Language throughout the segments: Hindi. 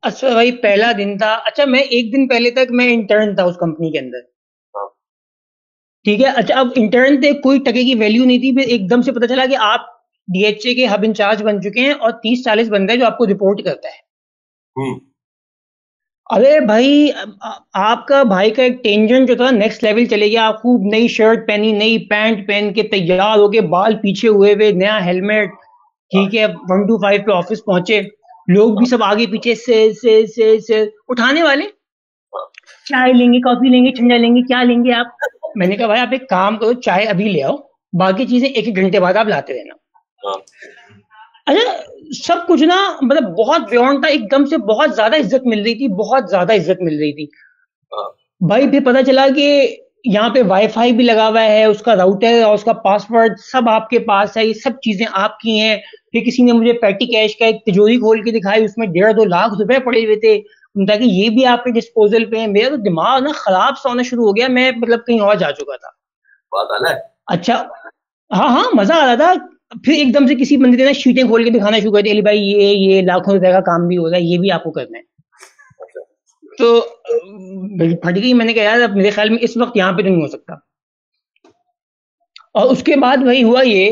अच्छा भाई पहला दिन था। अच्छा मैं एक दिन पहले तक मैं इंटर्न था उस कंपनी के अंदर। हाँ। ठीक है। अच्छा अब इंटर्न थे, कोई टके की वैल्यू नहीं थी, फिर एकदम से पता चला कि आप डीएचए के हब इंचार्ज बन चुके हैं और 30-40 बंदे हैं जो आपको रिपोर्ट करता है। हम्म। अरे भाई आपका भाई का एक टेंजेंट जो था नेक्स्ट लेवल चले गया। आप खूब नई शर्ट पहनी, नई पैंट पहन के तैयार हो के, बाल पीछे हुए हुए, नया हेलमेट। ठीक है, 1 to 5 पे ऑफिस पहुंचे। लोग भी सब आगे पीछे से उठाने वाले। चाय लेंगे, कॉफी लेंगे, ठंडा लेंगे, क्या लेंगे आप? मैंने कहा भाई आप एक काम करो, चाय अभी ले आओ, बाकी चीजें एक एक घंटे बाद आप लाते रहना। हाँ। अच्छा सब कुछ ना मतलब बहुत बियॉन्ड था, एकदम से बहुत ज्यादा इज्जत मिल रही थी, बहुत ज्यादा इज्जत मिल रही थी। हाँ। भाई फिर पता चला कि यहाँ पे वाईफाई भी लगा हुआ है, उसका राउटर और उसका पासवर्ड सब आपके पास है, ये सब चीजें आपकी हैं। फिर किसी ने मुझे पेटी कैश का एक तिजोरी खोल के दिखाई, उसमें 1.5-2 लाख रुपए पड़े हुए थे। उनका कि ये भी आपके डिस्पोजल पे है। मेरा तो दिमाग ना खराब सा होना शुरू हो गया, मैं मतलब कहीं और जा चुका था। बात आना है। अच्छा हाँ हाँ मजा आ रहा था। फिर एकदम से किसी बंदे ने ना शीटें खोल के दिखाना शुरू कर दिया, "अली भाई ये लाखों रुपए का काम भी हो रहा है, ये भी आपको करना है।" अच्छा। तो फट गई। मैंने कहा यार अब मेरे ख्याल में इस वक्त यहाँ पे तो नहीं हो सकता। और उसके बाद वही हुआ ये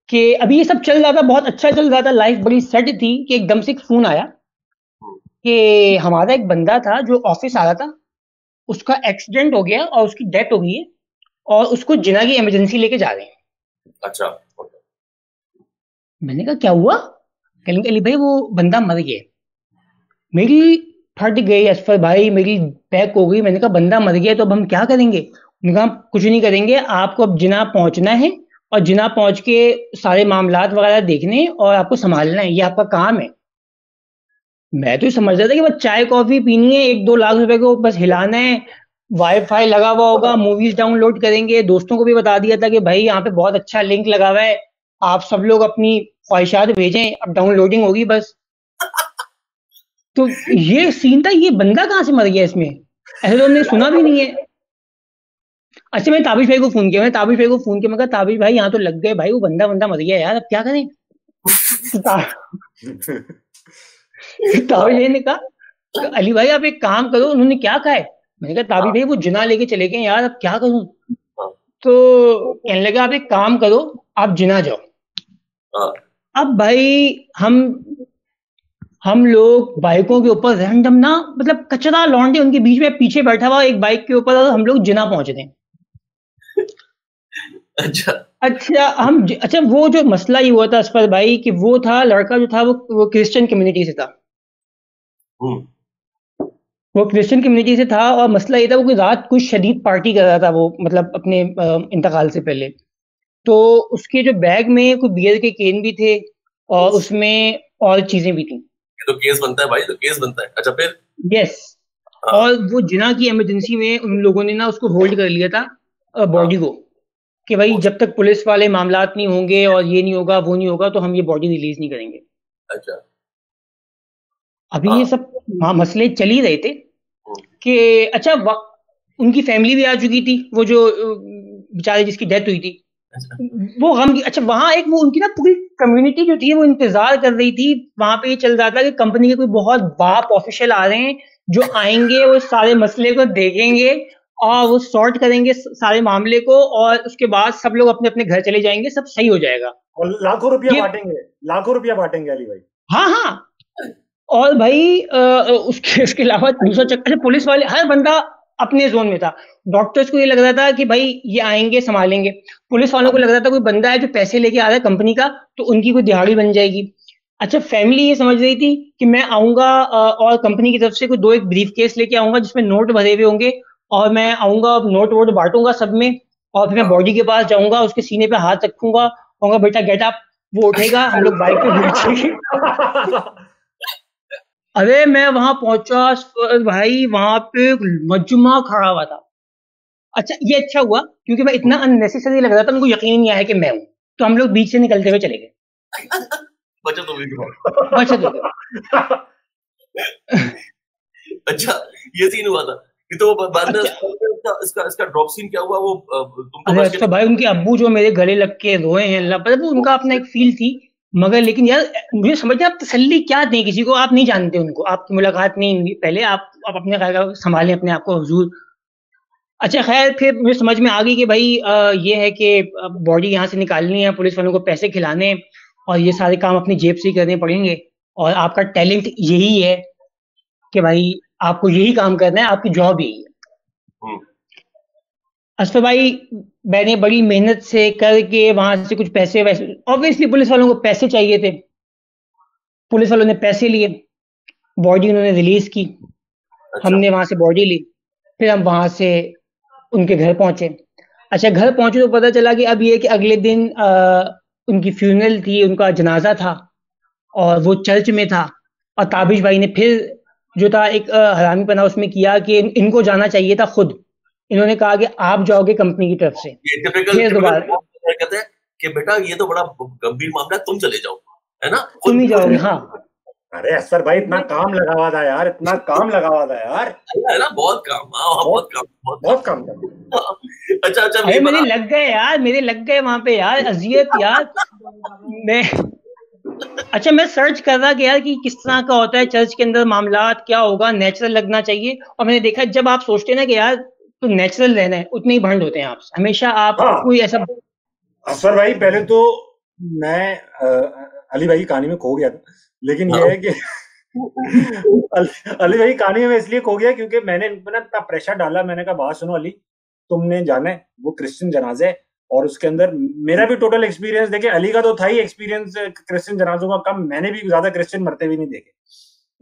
कि अभी ये सब चल रहा था, बहुत अच्छा चल रहा था, लाइफ बड़ी सेट थी कि एकदम से एक फोन आया हम्म। कि हमारा एक बंदा था जो ऑफिस आ रहा था, उसका एक्सीडेंट हो गया और उसकी डेथ हो गई है, और उसको जिना की इमरजेंसी लेके जा रहे हैं। अच्छा। ओके। मैंने कहा क्या हुआ? कहेंगे अली भाई वो बंदा मर गया। मेरी फट गई असफर भाई, मेरी पैक हो गई। मैंने कहा बंदा मर गया तो अब हम क्या करेंगे? उन्होंने कहा कुछ नहीं करेंगे, आपको अब जिना पहुंचना है और जिना पहुंच के सारे मामलात वगैरह देखने और आपको संभालना है, ये आपका काम है। मैं तो ये समझ रहा था कि बस चाय कॉफी पीनी है, 1-2 लाख रुपए को बस हिलाना है, वाईफाई लगा हुआ होगा, मूवीज डाउनलोड करेंगे। दोस्तों को भी बता दिया था कि भाई यहाँ पे बहुत अच्छा लिंक लगा हुआ है, आप सब लोग अपनी ख्वाहिशात भेजें, अब डाउनलोडिंग होगी बस। तो ये सीन था। ये बंदा कहाँ से मर गया इसमें? ऐसे तो हमने सुना भी नहीं है। अच्छा मैंने ताबिश भाई को फोन किया, मैंने ताबिश भाई को फोन किया, मैं कहा ताबिश भाई यहाँ तो लग गए भाई, वो बंदा बंदा मर गया यार, अब क्या करें? तो ताबिश भाई ने कहा अली भाई आप एक काम करो, उन्होंने क्या कहा है? मैंने कहा ताबिश हाँ। भाई वो जिना लेके चले गए यार, अब क्या करूं? हाँ। तो कहने लगा आप एक काम करो, आप जिना जाओ। हाँ। अब भाई हम हम लोग बाइकों के ऊपर रैंडम ना, मतलब कचरा लौंडे उनके बीच में पीछे बैठा हुआ एक बाइक के ऊपर, और हम लोग जिना पहुंच रहे हैं। अच्छा। अच्छा अच्छा वो जो मसला ये हुआ था असफर भाई कि वो था लड़का जो था वो क्रिश्चियन कम्युनिटी से था। हम्म। वो क्रिश्चियन कम्युनिटी से था और मसला ये था वो कोई रात कुछ शदीद पार्टी कर रहा था वो, मतलब अपने इंतकाल से पहले। तो उसके जो बैग में कोई बियर के केन भी थे और उफ, उसमें और चीजें भी थी। ये तो केस बनता है भाई, तो केस बनता है। अच्छा फिर। यस। हाँ। और वो जिना की इमरजेंसी में उन लोगों ने ना उसको होल्ड कर लिया था, हाँ। बॉडी को, कि भाई ओ, जब तक पुलिस वाले मामलात नहीं होंगे और ये नहीं होगा वो नहीं होगा तो हम ये बॉडी रिलीज नहीं करेंगे। अच्छा। अभी ये हाँ। सब मसले चल ही रहे थे हम्म। कि अच्छा उनकी फैमिली भी आ चुकी थी, वो जो बेचारे जिसकी डेथ हुई थी, अच्छा। वो गम की। अच्छा वहां एक वो उनकी ना पूरी कम्युनिटी जो थी वो इंतजार कर रही थी। वहां पे ये चल रहा था कि कंपनी के कोई बहुत बाप ऑफिशियल आ रहे हैं जो आएंगे, वो सारे मसले को देखेंगे और वो सॉर्ट करेंगे सारे मामले को, और उसके बाद सब लोग अपने अपने घर चले जाएंगे, सब सही हो जाएगा। और लाखों रुपया ये बांटेंगे, लाखों रुपया बांटेंगे अली भाई। हाँ हाँ। और भाई उसके उसके अलावा दूसरा चक्कर से पुलिस वाले, हर बंदा अपने जोन में था। डॉक्टर्स को ये लग रहा था कि भाई ये आएंगे संभालेंगे। पुलिस वालों को लग रहा था कोई बंदा है जो पैसे लेके आ रहा है कंपनी का, तो उनकी कोई दिहाड़ी बन जाएगी। अच्छा फैमिली ये समझ रही थी कि मैं आऊंगा और कंपनी की तरफ से कोई दो एक ब्रीफ केस लेके आऊंगा जिसमें नोट भरे हुए होंगे, और मैं आऊंगा नोट वोट बांटूंगा सब में, और फिर मैं हाँ। बॉडी के पास जाऊंगा, उसके सीने पे हाथ रखूंगा, कहूंगा बेटा गेट अप। वो उठेगा, हम लोग बाइक पे घूमेंगे। अरे मैं वहां पहुंचा भाई, वहां पे एक मजमा खड़ा हुआ था। अच्छा ये अच्छा हुआ क्योंकि मैं इतना अननेसेसरी लग रहा था, उनको यकीन नहीं आया कि मैं हूं, तो हम लोग बीच से निकलते हुए चले गए। बचत हो गई तुम्हारी। बचत हो गई। अच्छा, ये सीन हुआ था कि तो बाद में अच्छा इसका इसका इसका ड्रॉप सीन क्या हुआ? वो तुम तो अरे बच के अच्छा भाई उनके अब्बू जो मेरे गले लग के रोए हैं, अल्लाह पता, वो उनका अपना एक फील थी मगर लेकिन यार मुझे समझ नहीं आप तसल्ली क्या दें किसी को, आप नहीं जानते उनको, आपकी मुलाकात नहीं हुई पहले, आप अपने संभालें अपने आप को हुजूर। अच्छा खैर फिर मुझे समझ में आ गई कि भाई ये है कि बॉडी यहाँ से निकालनी है, पुलिस वालों को पैसे खिलाने और ये सारे काम अपनी जेब से ही करने पड़ेंगे, और आपका टैलेंट यही है कि भाई आपको यही काम करना है, आपकी जॉब यही है। हम्म, असफर भाई मैंने बड़ी मेहनत से करके वहां से कुछ पैसे वैसे, ऑब्वियसली पुलिस वालों को पैसे चाहिए थे, पुलिस वालों ने पैसे लिए, बॉडी उन्होंने रिलीज की, अच्छा हमने वहां से बॉडी ली, फिर हम वहां से उनके घर पहुंचे। अच्छा घर पहुंचे तो पता चला कि अब ये कि अगले दिन उनकी फ्यूनरल थी, उनका जनाजा था और वो चर्च में था, और ताबिश भाई ने फिर जो था एक हरामीपना उसमें किया कि इनको जाना चाहिए था खुद, इन्होंने कहा कि आप जाओगे कंपनी की तरफ से, ये टिपिकल फिर दोबारा कहते हैं कि बेटा ये तो बड़ा गंभीर मामला है, तुम चले जाओ, है ना, तुम ही जाओगे। हाँ अरे असफर भाई इतना काम लगा हुआ था यार, इतना काम लगा हुआ था यार, है ना, बहुत काम, हाँ बहुत काम, बहुत काम था। अच्छा अच्छा अरे मेरे लग गए यार, मेरे लग गए वहां पे यार, अजियत यार। मैं अच्छा मैं सर्च कर रहा कि यार कि किस तरह का होता है चर्च के अंदर मामलात, क्या होगा, नेचुरल लगना चाहिए, और मैंने देखा जब आप सोचते हैं ना कि यार तो नेचुरल रहना है, उतने ही भंड होते हैं आप हमेशा, आप हाँ कोई ऐसा असफर भाई पहले तो मैं अली भाई की कहानी में खो गया था, लेकिन यह है कि अली भाई कहानी में मैं इसलिए खो गया क्योंकि मैंने इन पर ना इतना प्रेशर डाला, मैंने कहा बात सुनो अली, तुमने जाना है वो क्रिश्चियन जनाजे है, और उसके अंदर मेरा भी टोटल एक्सपीरियंस देखे, अली का तो था ही एक्सपीरियंस क्रिश्चियन जनाजों का कम, मैंने भी ज्यादा क्रिश्चियन मरते भी नहीं देखे,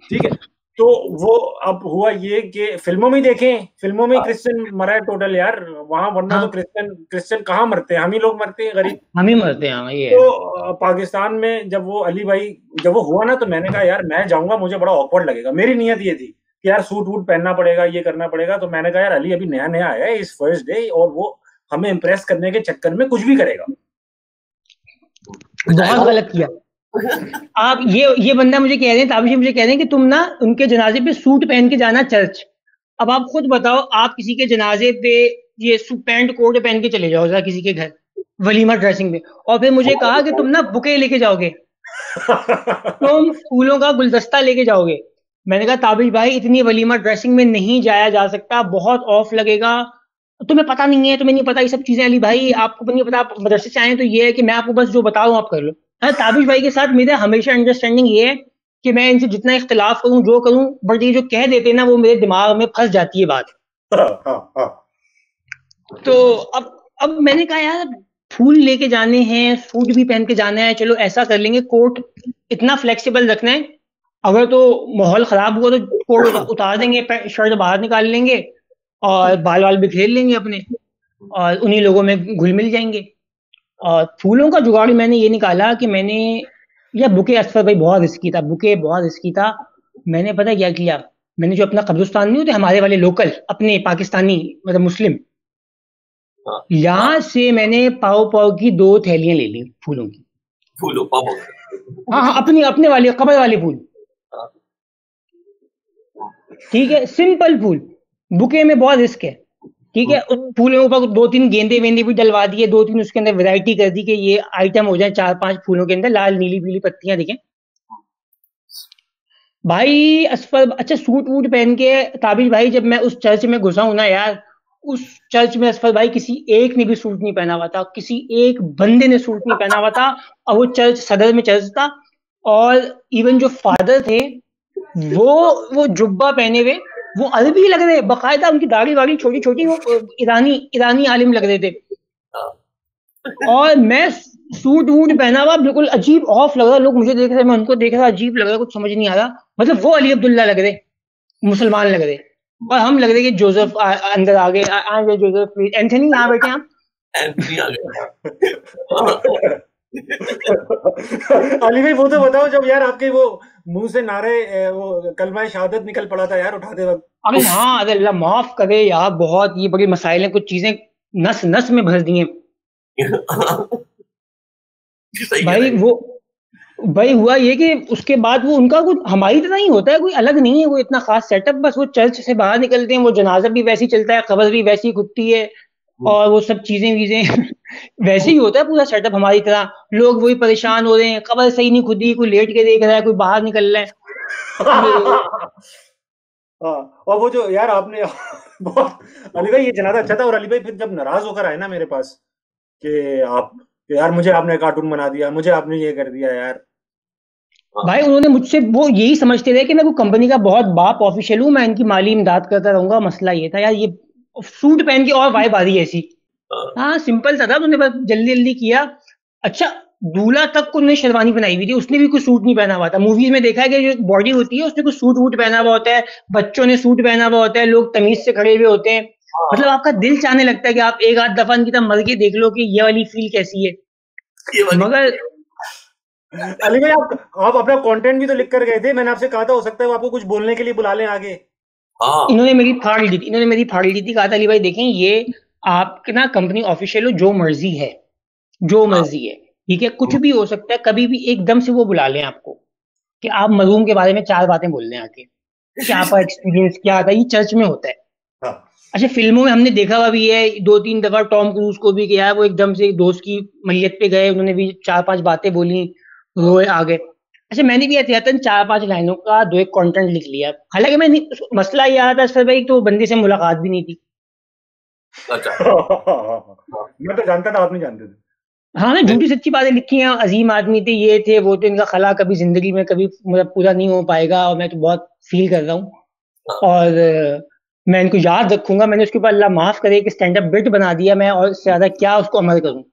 ठीक है। तो वो अब हुआ ये कि फिल्मों में देखें, फिल्मों में क्रिश्चियन मरा है टोटल यार वहां, वरना तो क्रिश्चियन कहाँ मरते हैं, हम ही लोग मरते हैं गरीब, हम ही मरते हैं ये। तो पाकिस्तान में जब वो अली भाई जब वो हुआ ना, तो मैंने कहा यार मैं जाऊंगा, मुझे बड़ा ऑकवर्ड लगेगा, मेरी नीयत ये थी कि यार सूट वूट पहनना पड़ेगा, ये करना पड़ेगा, तो मैंने कहा यार अली अभी नया नया आया है इस फर्स्ट डे, और वो हमें इम्प्रेस करने के चक्कर में कुछ भी करेगा, बहुत गलत किया। आप ये बंदा मुझे कह रहे हैं, ताबिश मुझे कह रहे हैं कि तुम ना उनके जनाजे पे सूट पहन के जाना चर्च, अब आप खुद बताओ, आप किसी के जनाजे पे ये पैंट कोट पहन के चले जाओ जरा किसी के घर वलीमा ड्रेसिंग में, और फिर मुझे कहा कि तुम ना बुके लेके जाओगे, तुम फूलों का गुलदस्ता लेके जाओगे। मैंने कहा ताबिश भाई इतनी वलीमा ड्रेसिंग में नहीं जाया जा सकता, बहुत ऑफ लगेगा, तुम्हें पता नहीं है, तुम्हें नहीं पता ये सब चीजें, अली भाई आपको नहीं पता, आप मदरसे से आए तो ये है कि मैं आपको बस जो बता रहा हूँ आप कर लो। हाँ, ताबिश भाई के साथ मेरा हमेशा अंडरस्टैंडिंग ये है कि मैं इनसे जितना इख्तिलाफ करूं जो करूं, बट ये जो कह देते हैं ना वो मेरे दिमाग में फंस जाती है बात। तो अब मैंने कहा यार फूल लेके जाने हैं, सूट भी पहन के जाना है, चलो ऐसा कर लेंगे, कोट इतना फ्लेक्सिबल रखना है, अगर तो माहौल खराब हुआ तो कोट उतार देंगे, शर्ट बाहर निकाल लेंगे और बाल वाल बिखेर लेंगे अपने, और उन्हीं लोगों में घुल मिल जाएंगे। और फूलों का जुगाड़ मैंने ये निकाला कि मैंने, या बुके असफर भाई बहुत रिस्की था, बुके बहुत रिस्की था, मैंने पता क्या किया, मैंने जो अपना कब्रिस्तान नहीं होते हमारे वाले लोकल अपने पाकिस्तानी मतलब मुस्लिम, यहाँ से मैंने पाव पाव की 2 थैलियां ले ली फूलों की, फूलों पाव, हाँ हाँ अपने वाले कबर वाले फूल, ठीक है, सिंपल फूल, बुके में बहुत रिस्क है, ठीक है, उन फूलों के ऊपर 2-3 गेंदे वेंदे भी डलवा दिए, 2-3 उसके अंदर वैरायटी कर दी कि ये आइटम हो जाए, 4-5 फूलों के अंदर लाल नीली पीली पत्तियां दिखें भाई असफर। अच्छा सूट वूट पहन के ताबिश भाई जब मैं उस चर्च में घुसा हूं ना यार, उस चर्च में असफर भाई किसी एक ने भी सूट नहीं पहना हुआ था, किसी एक बंदे ने सूट नहीं पहना हुआ था, और वो चर्च सदर में चर्च था, और इवन जो फादर थे वो जुब्बा पहने हुए, वो अरबी लग रहे, बकायदा उनकी दाढ़ी वाड़ी छोटी छोटी, वो ईरानी आलिम लग रहे थे, और मैं सूट वूट पहना हुआ बिल्कुल अजीब ऑफ लग रहा, लोग मुझे देख रहे, मैं उनको देख रहा, अजीब लग रहा, कुछ समझ नहीं आ रहा, मतलब वो अली अब्दुल्ला लग रहे, मुसलमान लग रहे, और हम लग रहे कि जोसेफ अंदर आ गए, जोसेफ प्लीज, एंथनी यहाँ बैठे हम, एंथनी आ गया। अली भाई वो तो बताओ जब यार आपके वो मुंह से नारे वो कलमा शहादत निकल पड़ा था यार उठाते वक्त। अरे हाँ, अरे अल्लाह माफ करे यार, बहुत ये बड़ी मसाइल है, कुछ चीजें नस नस में भर दी हैं भाई हुआ ये कि उसके बाद वो उनका कुछ हमारी तरह ही होता है, कोई अलग नहीं है, कोई इतना खास सेटअप, बस वो चर्च से बाहर निकलते हैं, वो जनाजा भी वैसी चलता है, खबर भी वैसी खुदती है, और वो सब चीजें वैसे ही होता है पूरा सेटअप हमारी तरह। लोग वही परेशान हो रहे हैं, खबर सही नहीं खुदी, कोई लेट के देख रहा है, कोई बाहर निकल रहा है। हाँ, और वो जो यार आपने बहुत अली भाई ये जनाजा अच्छा था। और अली भाई फिर जब नाराज होकर आए ना मेरे पास कि आप कि यार मुझे आपने कार्टून बना दिया, मुझे आपने ये कर दिया यार। भाई उन्होंने मुझसे, वो यही समझते थे कि मैं कोई कंपनी का बहुत बाप ऑफिशियल हूँ, मैं इनकी माली इमदाद करता रहूंगा। मसला ये था यार, ये सूट पहन के और वाइब आ रही है ऐसी। हाँ सिंपल सा था, उन्होंने बस जल्दी जल्दी किया। अच्छा, दूल्हा तक को उन्होंने शेरवानी बनाई हुई थी, उसने भी कुछ सूट नहीं पहना हुआ था। मूवीज में देखा है कि जो बॉडी होती है उसने कुछ सूट वूट पहना हुआ होता है, बच्चों ने सूट पहना हुआ होता है, लोग तमीज से खड़े हुए होते हैं। मतलब आपका दिल चाहने लगता है कि आप एक आध दफा इनकी तरह मर के देख लो कि ये वाली फील कैसी है। ये वाली मगर अली भाई आप अपना कंटेंट भी तो लिख कर गए थे, मैंने आपसे कहा था हो सकता है वो आपको कुछ बोलने के लिए बुला लें आगे। हाँ इन्होंने मेरी फाड़ ली थी। कहा था अली भाई देखें, ये आपके ना कंपनी ऑफिशियल हो, जो मर्जी है, जो हाँ मर्जी है, ठीक है, कुछ भी हो सकता है, कभी भी एकदम से वो बुला लें आपको कि आप मरूम के बारे में चार बातें बोल लें आके, कि आपका एक्सपीरियंस क्या था। ये चर्च में होता है। हाँ अच्छा, फिल्मों में हमने देखा हुआ भी है, दो तीन दफा टॉम क्रूज को भी किया है, वो एकदम से एक दोस्त की मैयत पे गए, उन्होंने भी चार पांच बातें बोली, रोए आ गए। अच्छा, मैंने भी एहतियातन चार पांच लाइनों का दो एक कंटेंट लिख लिया। हालांकि मसला ये आया था सर भाई, तो बंदे से मुलाकात भी नहीं थी। अच्छा मैं तो जानता था, आप नहीं जानते थे। हाँ, मैं झूठी सच्ची बातें लिखी हैं। अजीम आदमी थे, ये थे, वो थे, इनका खला कभी जिंदगी में कभी मतलब पूरा नहीं हो पाएगा, और मैं तो बहुत फील कर रहा हूँ। और मैं इनको याद रखूंगा। मैंने उसके ऊपर अल्लाह माफ करे कि स्टैंड अप बिट बना दिया मैं, और इससे ज्यादा क्या उसको अमल करूं।